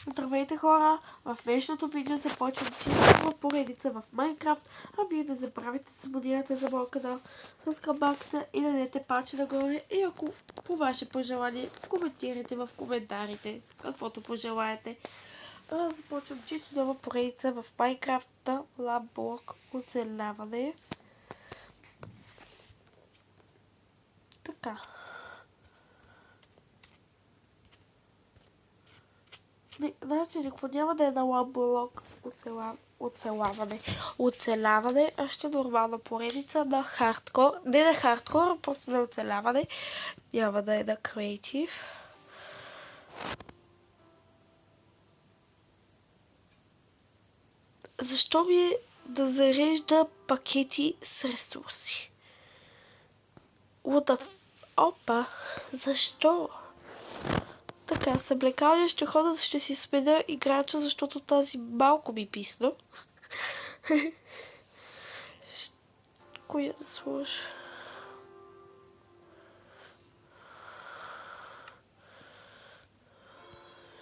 Здравейте хора! В днешното видео започвам честова поредица в Майнкрафт, а вие не забравяйте да се абонирате за моя канал с камбанката и да дадете палче нагоре, и ако по ваше пожелание коментирайте в коментарите каквото пожелаете. Започвам чисто нова поредица в Майнкрафт Ламблок оцеляване. Така. Значи, никога няма да е на ламболог оцеляване, а ще нормална поредица на хардкор. Не на хардкор, а просто на оцеляване. Няма да е на креатив. Защо ми е да зарежда пакети с ресурси? Опа, защо? Така, с облекалния ще хода, ще си сменя играча, защото тази малко ми писна. Коя да сложа?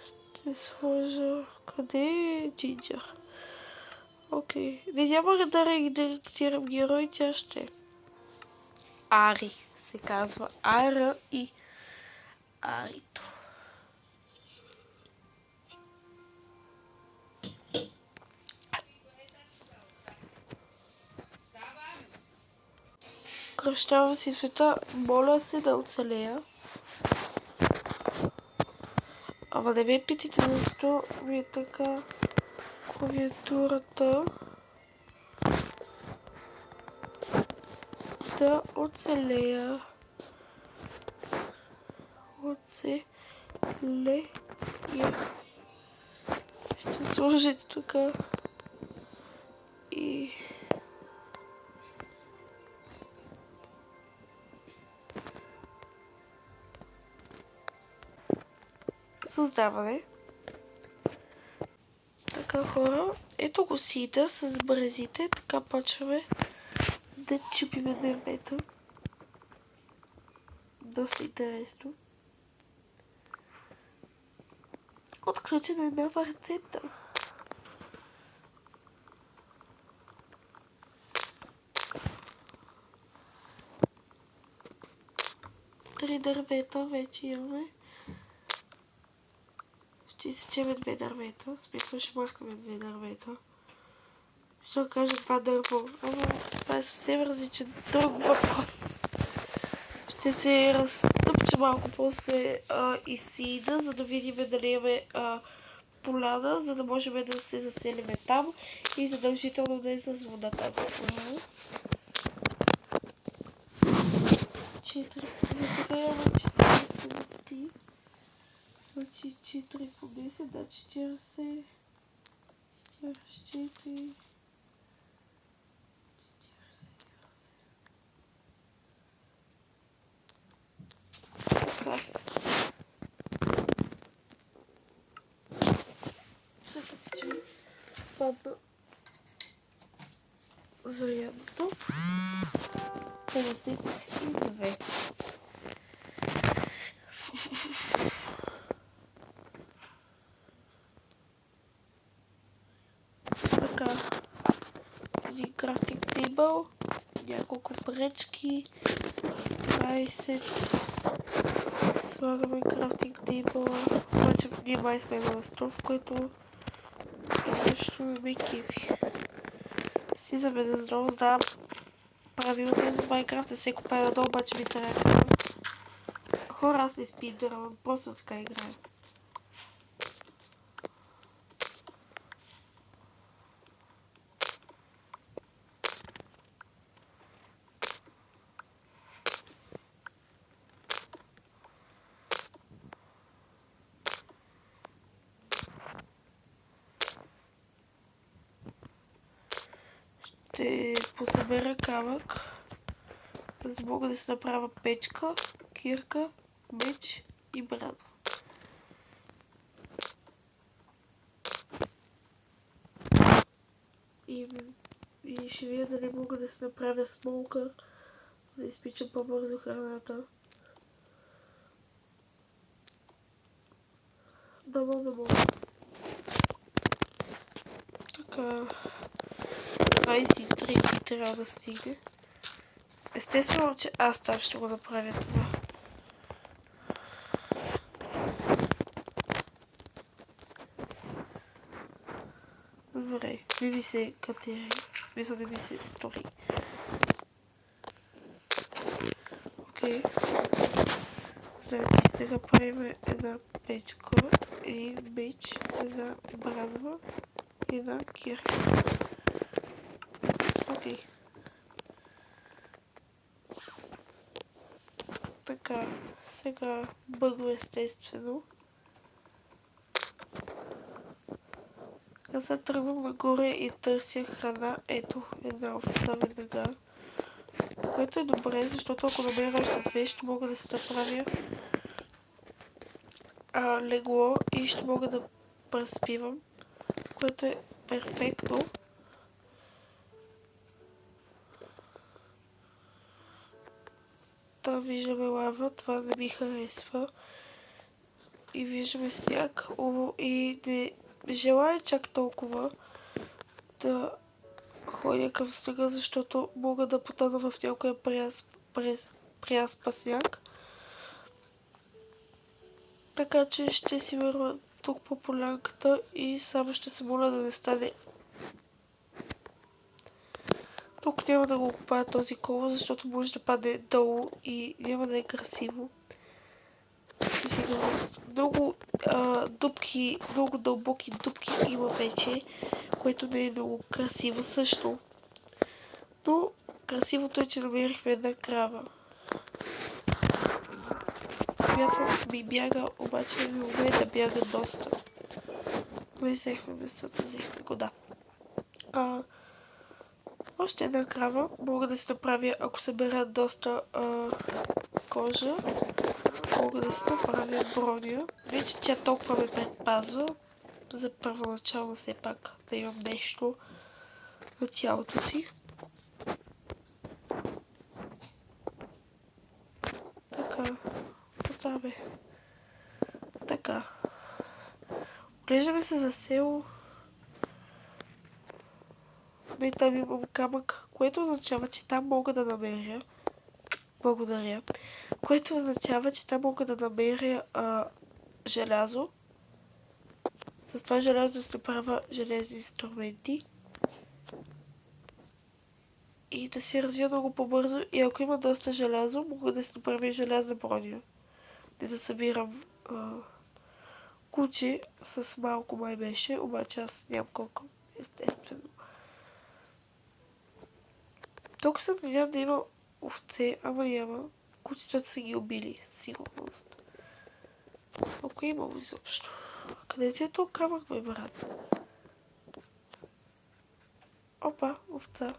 Ще сложа... Къде е Джинджер? Окей. Не, няма да редактирам герой, тя ще... Ари се казва. Ара и... Арито. Кръщавам си света, моля се да оцелея. Ама не ме питайте защо ми е така клавиатурата. Да оцелея. Оцелея. Ще сложите тук и... Създаване. Така хора, ето го сида с бразите, така почваме да чупиме дървета. Доста интересно. Отключена е нова рецепта. Три дървета вече имаме. Ще изсечеме 2 дървета. В смисъл ще махнем 2 дървета. Ще кажа 2 дърво. Ама това е съвсем различен друг въпрос. Ще се разтъпча малко после изсида, за да видим дали имаме поляна, за да можем да се заселиме там и задължително да е с вода тази поляна. 4. За сега имаме 40 дъски. Значи 4 по 10, да 40. 44. 48. Така. Чакайте, че ми падна зарядното. 52. Така. Един крафтинг тейбъл. Няколко пречки. 20. Слагаме крафтинг тейбъла. Обаче ние май сме на остров, което нещо ме кефи. Слизаме да здраво знам правилото за Майнкрафт, да се купая надолу, обаче ми трябва. Хора, аз не спидървам, просто така играя. Ще посъбера камък, за да мога да се направя печка, кирка, меч и брадва. И ще видя дали мога да се направя смолка, за да изпичам по-бързо храната. Дано да мога. Така, 23 би трябва да стигне. Естествено, че аз там ще го направя това. Добре, не ми се катери. Мисля, не ми се стори. Окей. Значи, сега правим една печка, един меч, една брадва и една кирка. Окей. Така, сега бъго естествено. Аз сега тръгвам нагоре и търся храна. Ето, една овца веднага. Което е добре, защото ако намеря още две, ще мога да си направя легло и ще мога да преспивам, което е перфектно. Там виждаме лава, това не ми харесва. И виждаме сняг. И не желая чак толкова да ходя към снега, защото мога да потъна в някоя пряспа сняг. Така че ще си вървя тук по полянката и само ще се моля да не стане. Тук няма да го копая този коло, защото може да падне долу и няма да е красиво. Много дупки, много дълбоки дупки има вече, което не е много красиво също. Но красивото е, че намерихме една крава. Която ми бяга, обаче не умее да бяга доста. Не взехме месото, взехме го, да. Още една крава. Мога да си направя, ако събера доста кожа, мога да си направя броня. Не, че тя толкова ме предпазва. За първоначално все пак да имам нещо на тялото си. Така. Оставаме. Така. Оглеждаме се за село. Не, там имам камък, което означава, че там мога да намеря. Благодаря. Което означава, че там мога да намеря желязо. С това желязо да се направя железни инструменти. И да си развия много по-бързо. И ако има доста желязо, мога да си направя желязна броня. Не да събирам куче с малко май беше, обаче аз нямам колко. Естествено. Толкова се надявам да има овце, ама няма. Кучетата са ги убили, със сигурност. Ако е имало изобщо. Къде ти е този камък, бе, брат? Опа, овца.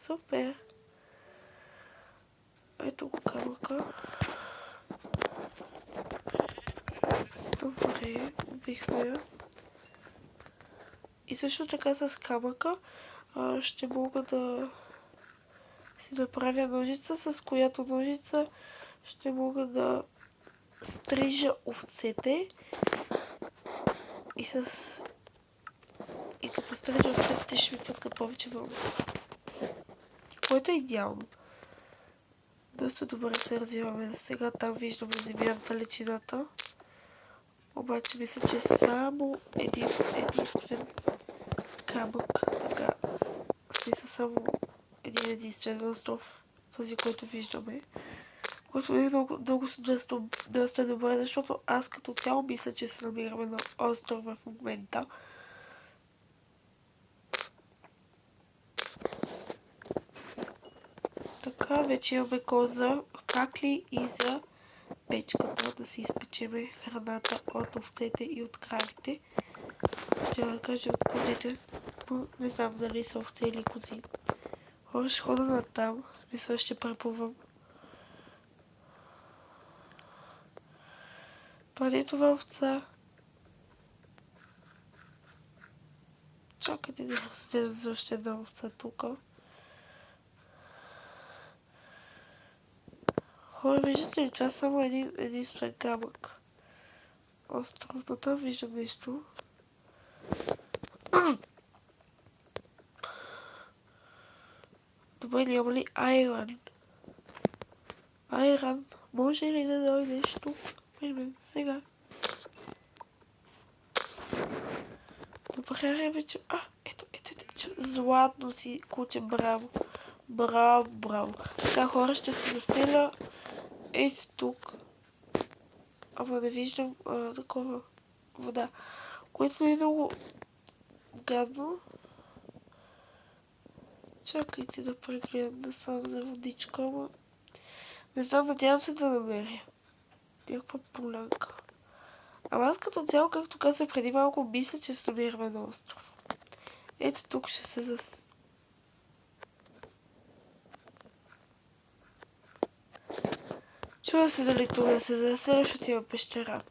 Супер. Ето го камъка. Добре, убихме я. И също така с камъка ще мога да си направя ножица, с която ножица ще мога да стрижа овцете и като стрижа овцете ще ми пускат повече вълни. Което е идеално. Доста добре се развиваме за сега. Там виждаме земя в далечината. Обаче мисля, че само единствен камък. Така. В смисъл само един единствен остров. Този, който виждаме. Което е доста добре, защото аз като цяло мисля, че се намираме на остров в момента. Така, вече имаме коза, факли и за печката да си изпечеме храната от овцете и от кравите. Ще да кажа от козите, но не знам дали са овце или кози. Хора, ще хода натам, мисля ще преплувам. Това не е това овца. Чакайте да разгледам за още една овца тук. Хора, виждате ли, това само единствен камък. Остров, но там виждам нещо. Добре, няма ли Айран? Айран, може ли да дойдеш тук при мен сега? Добре, ребече. Ето. Златно си, куче, браво. Браво. Така, хора, ще се заселя ето тук. Ама не виждам такова вода, което е много гадно. Чакайте да прегледам да съм за водичка, ама не знам, надявам се да намеря някаква полянка. Ама аз като цяло, както казах преди малко, мисля, че се намираме на остров. Ето тук ще се Чува се дали тук да се заселя, защото има пещера.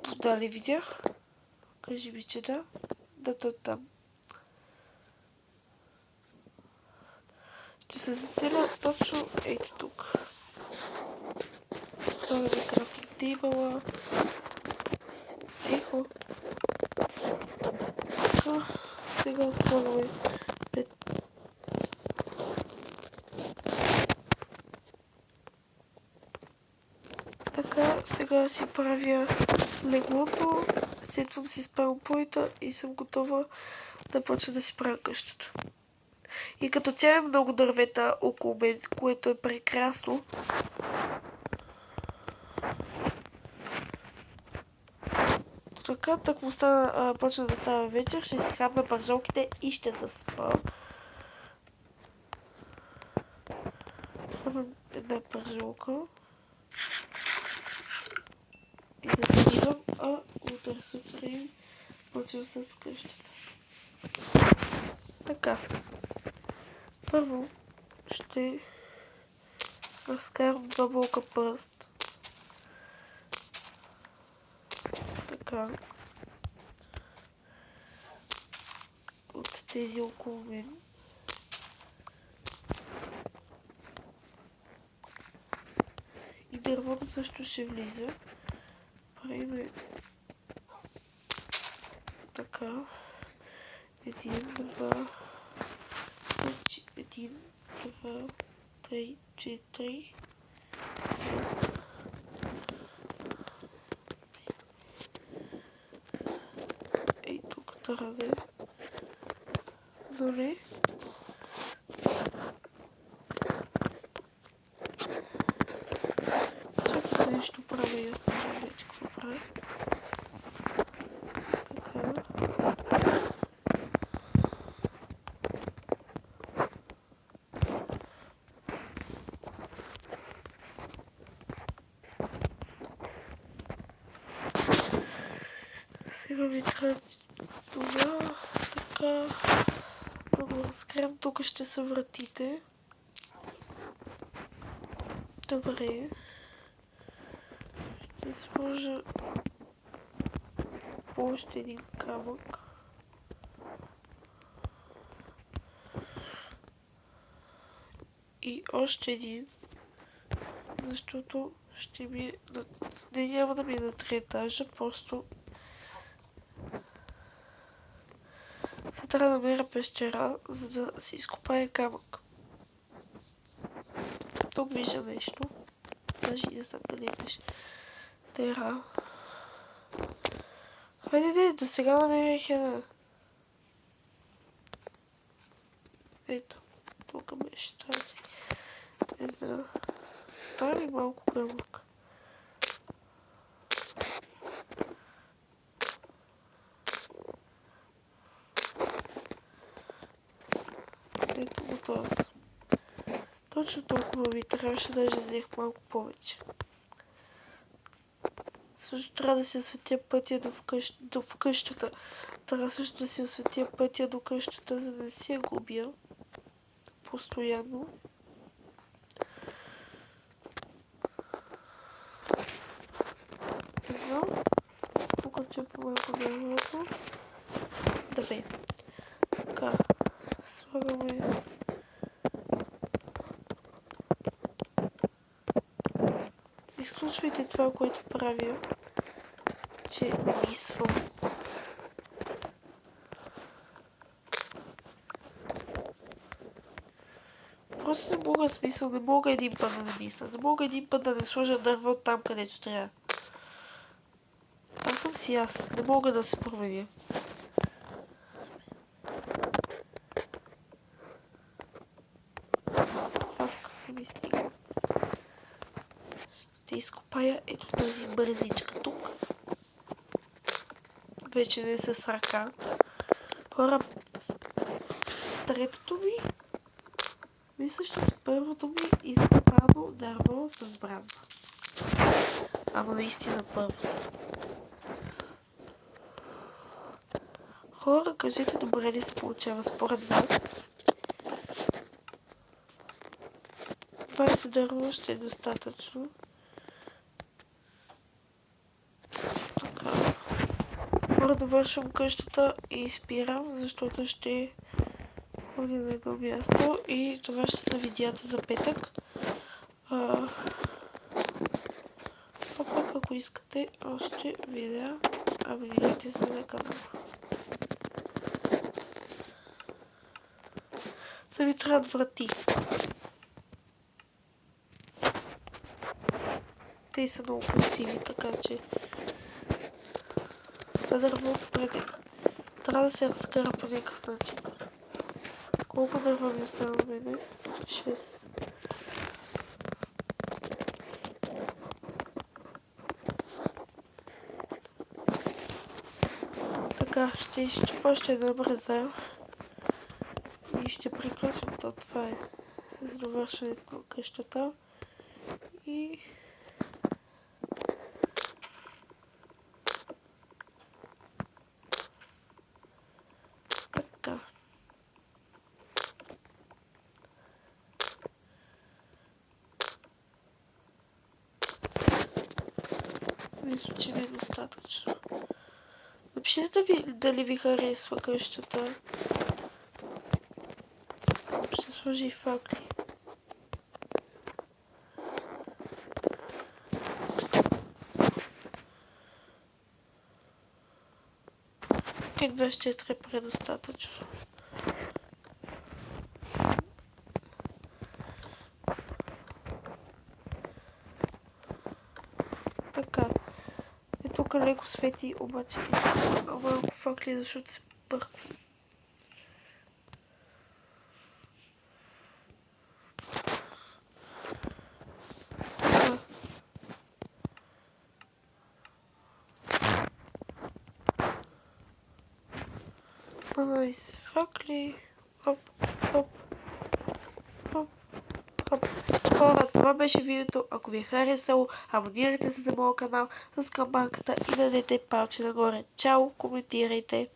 Вода ли видях? Кажи ми, че да. Да, то там. Ще се заселя точно ето тук. Това ми крафтинг тейбъла. Ехо. Така, сега слагаме Така, сега си правя леглото, сетвам си спалнпойнта и съм готова да почна да си правя къщата. И като цяло е много дървета около мен, което е прекрасно. Така, му почна да става вечер, ще си хапна пържолките и ще заспа. Хапвам една пържолка. И заспивам, а утре сутрин почвам с къщата. Така. Първо ще разкарам 2 блока пръст. Така. От тези около мен. И дървото също ще влиза. Правим така. 1, 2, 3, 4. Ей, тук трябва да е. Доле. Чакайте, нещо правя и аз не знам вече какво правя. Така. Сега ми трябва това. Така. Много разкрем. Тук ще са вратите. Добре. Ще сложа още един камък. И още един. Защото ще ми е... Не, няма да ми е на 3 етажа, просто... Сега трябва да намеря пещера, за да си изкопая камък. Тук вижда нещо. Даже не знам дали е пещера. Хайде, до сега намерих една. Ето, тук беше тази. Една. Дай ми малко камък. Ето, готова съм. Точно толкова ми трябваше, даже взех малко повече. Също трябва да си осветя пътя до къщата. Трябва също да си осветя пътя до къщата, за да не си я губя. Постоянно. Едно. Тук чепа малко дървото. Добре. Така. Слагаме... Изключвайте това, което правя, че мисвам. Просто не мога, смисъл, не мога един път да не мисля. Не мога един път да не сложа дърво там, където трябва. Аз съм си аз. Не мога да се променя. Фак, не ми стига. Ще изкопая ето тази бързичка тук. Вече не с ръка. Хора, третото ми, не също с първото ми изкопано дърво с бранда. Ама наистина първото. Хора, кажете добре ли се получава според вас? 20 дърво ще е достатъчно. Така. Хора, довършвам къщата и спирам, защото ще ходя на едно място и това ще са видеята за петък. А пък ако искате още видеа, абонирайте се за канала. Са ми трябват врати. Те са много красиви, така че това дърво преди. Трябва да се разкара по някакъв начин. Колко дърва ми остана на мене? 6. Така, ще изчупа още една бреза. И ще приключим то. Това е за довършването на къщата. И така. Мисля, че ми е достатъчно. Напишете дали ви харесва къщата. Ще сложи и факли. Как 24 е предостатъчно. Така. Е, тук леко свети, обаче искам малко факли, защото се бърквам. Найс. Факли. Хоп, хоп, хоп, хоп. Хора, това беше видеото. Ако ви е харесало, абонирайте се за моят канал с камбанката и дадете палче нагоре. Чао, коментирайте.